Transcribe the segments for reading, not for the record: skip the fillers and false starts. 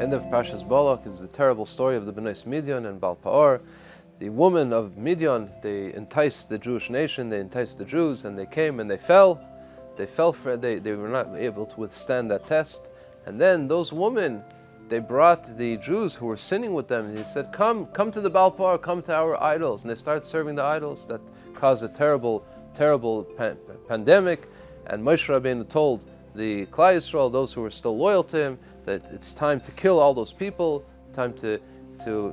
End of Parshas Balak is the terrible story of the Bnei Midian and Baal Peor. The women of Midian, they enticed the Jewish nation, they enticed the Jews, and they came and they fell. They were not able to withstand that test. And then those women, they brought the Jews who were sinning with them, and they said, come to the Baal Peor, come to our idols. And they started serving the idols. That caused a terrible pandemic. And Moshe Rabbeinu told the Klal Yisrael, those who were still loyal to him, that it's time to kill all those people, time to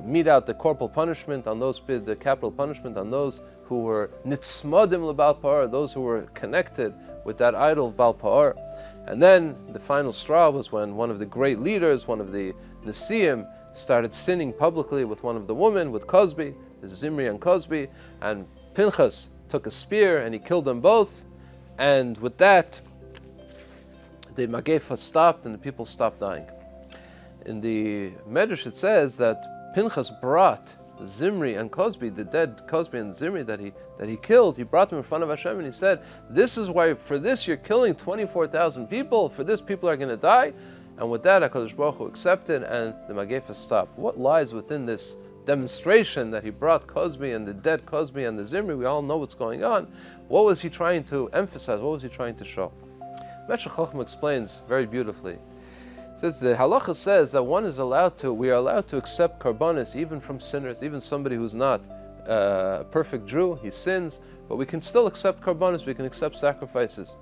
mete out the corporal punishment on those, the capital punishment on those who were nitzmadim leBaal Peor, those who were connected with that idol of Baal Peor. And then the final straw was when one of the great leaders, one of the Nesiim, started sinning publicly with one of the women, with Cosby, Zimri and Cosby, and Pinchas took a spear and he killed them both. And with that, the Magefa stopped and the people stopped dying. In the Medrash it says that Pinchas brought Zimri and Cosby, the dead Cosby and Zimri that he killed, he brought them in front of Hashem and he said, this is why, for this you're killing 24,000 people, for this people are going to die. And with that HaKadosh Baruch Hu accepted and the Magefa stopped. What lies within this demonstration that he brought Cosby and the dead Cosby and the Zimri? We all know what's going on. What was he trying to emphasize? What was he trying to show? Meshech Chochmah explains very beautifully. It says the halacha says that we are allowed to accept karbanis even from sinners, even somebody who's not a perfect Jew, he sins, but we can still accept karbanis, we can accept sacrifices.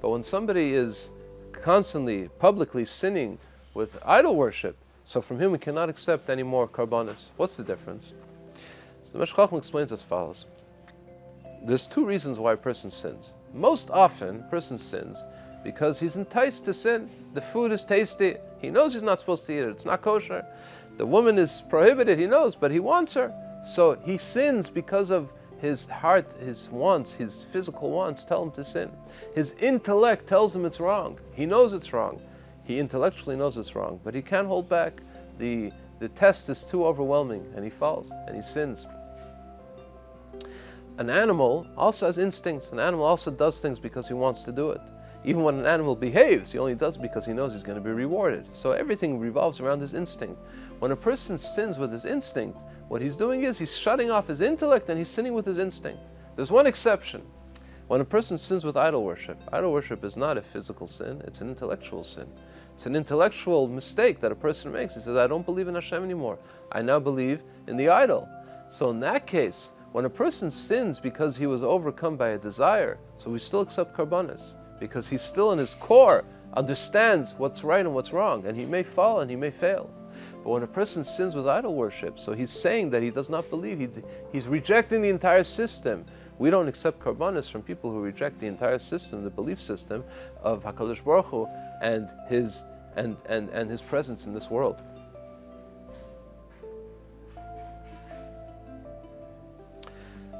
But when somebody is constantly, publicly sinning with idol worship, so from him we cannot accept any more karbanis. What's the difference? So the Meshech Chochmah explains as follows. There's two reasons why a person sins. Most often, a person sins because he's enticed to sin. The food is tasty. He knows he's not supposed to eat it. It's not kosher. The woman is prohibited. He knows, but he wants her. So he sins because of his heart, his wants, his physical wants tell him to sin. His intellect tells him it's wrong. He knows it's wrong. He intellectually knows it's wrong, but he can't hold back. The test is too overwhelming, and he falls, and he sins. An animal also has instincts. An animal also does things because he wants to do it. Even when an animal behaves, he only does it because he knows he's going to be rewarded. So everything revolves around his instinct. When a person sins with his instinct, what he's doing is he's shutting off his intellect and he's sinning with his instinct. There's one exception. When a person sins with idol worship is not a physical sin, it's an intellectual sin. It's an intellectual mistake that a person makes. He says, I don't believe in Hashem anymore. I now believe in the idol. So in that case, when a person sins because he was overcome by a desire, so we still accept karbanis, because he still in his core understands what's right and what's wrong, and he may fall and he may fail. But when a person sins with idol worship, so he's saying that he does not believe, he's rejecting the entire system. We don't accept karbanis from people who reject the entire system, the belief system of HaKadosh Baruch Hu and his presence in this world.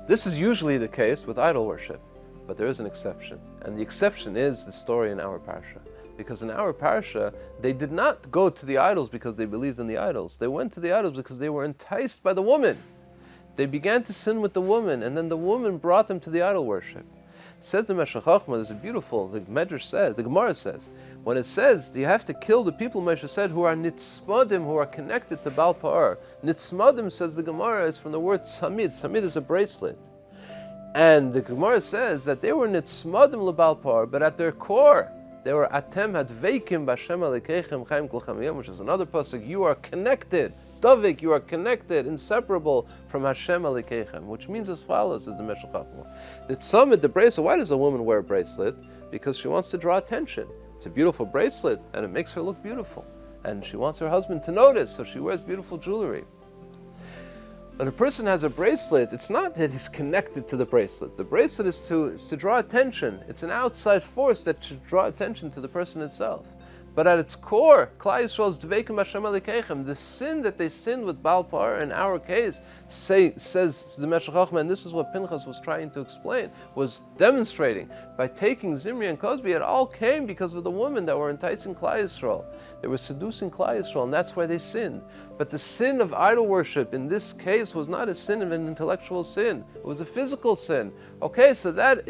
This is usually the case with idol worship, but there is an exception. And the exception is the story in our parsha. Because in our parsha, they did not go to the idols because they believed in the idols. They went to the idols because they were enticed by the woman. They began to sin with the woman, and then the woman brought them to the idol worship. Says the Meshech Chochmah, there's a beautiful, the Medrash says, the Gemara says, when it says you have to kill the people, Moshe said, who are nitzmadim, who are connected to Baal Peor. Nitzmadim, says the Gemara, is from the word tzamid. Tzamid is a bracelet. And the Gemara says that they were nitzmadim leBaal Peor, but at their core, they were atem hadveikim b'Hashem alikeichem chaim kol chamiyim, which is another pasuk. You are connected, davik. You are connected, inseparable from Hashem alikeichem, which means as follows: is the Meshech Chochmah. The tzamid, the bracelet. Why does a woman wear a bracelet? Because she wants to draw attention. It's a beautiful bracelet, and it makes her look beautiful, and she wants her husband to notice, so she wears beautiful jewelry. When a person has a bracelet, it's not that he's connected to the bracelet. The bracelet is to draw attention. It's an outside force that should draw attention to the person itself. But at its core, Klal Yisrael's Dveikim Hashem Alikeichem, the sin that they sinned with Baal Peor in our case, says the Meshech Chochmah, and this is what Pinchas was trying to explain, was demonstrating. By taking Zimri and Cosby, it all came because of the women that were enticing Klal Yisrael. They were seducing Klal Yisrael, and that's why they sinned. But the sin of idol worship in this case was not a sin of an intellectual sin. It was a physical sin. Okay, so that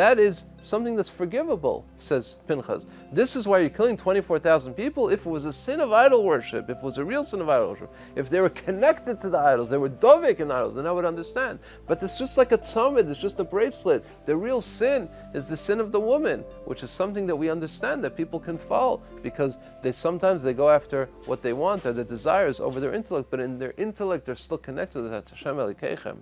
that is something that's forgivable, says Pinchas. This is why you're killing 24,000 people. If it was a sin of idol worship, if it was a real sin of idol worship, if they were connected to the idols, they were dovek in idols, then I would understand. But it's just like a tzomid, it's just a bracelet. The real sin is the sin of the woman, which is something that we understand that people can fall because sometimes they go after what they want or their desires over their intellect, but in their intellect they're still connected to that Hashem Elokeichem.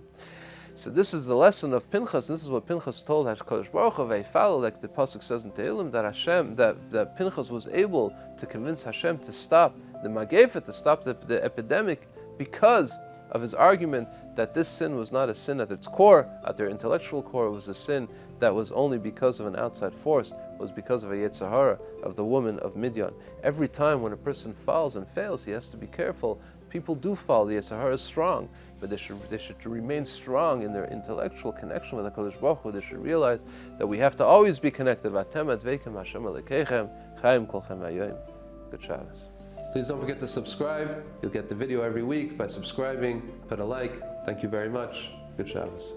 So this is the lesson of Pinchas. This is what Pinchas told HaKadosh Baruch Hu, Ve'ifal, like the pasuk says in Tehillim, that Pinchas was able to convince Hashem to stop the Magefa, to stop the epidemic, because of his argument that this sin was not a sin at its core, at their intellectual core. It was a sin that was only because of an outside force, was because of a Yetzer Hara, of the woman of Midian. Every time when a person falls and fails, he has to be careful. People do fall. The Yetzer Hara is strong, but they should remain strong in their intellectual connection with HaKadosh Baruch Hu. They should realize that we have to always be connected. Good Shabbos. Please don't forget to subscribe. You'll get the video every week by subscribing. Put a like. Thank you very much. Good Shabbos.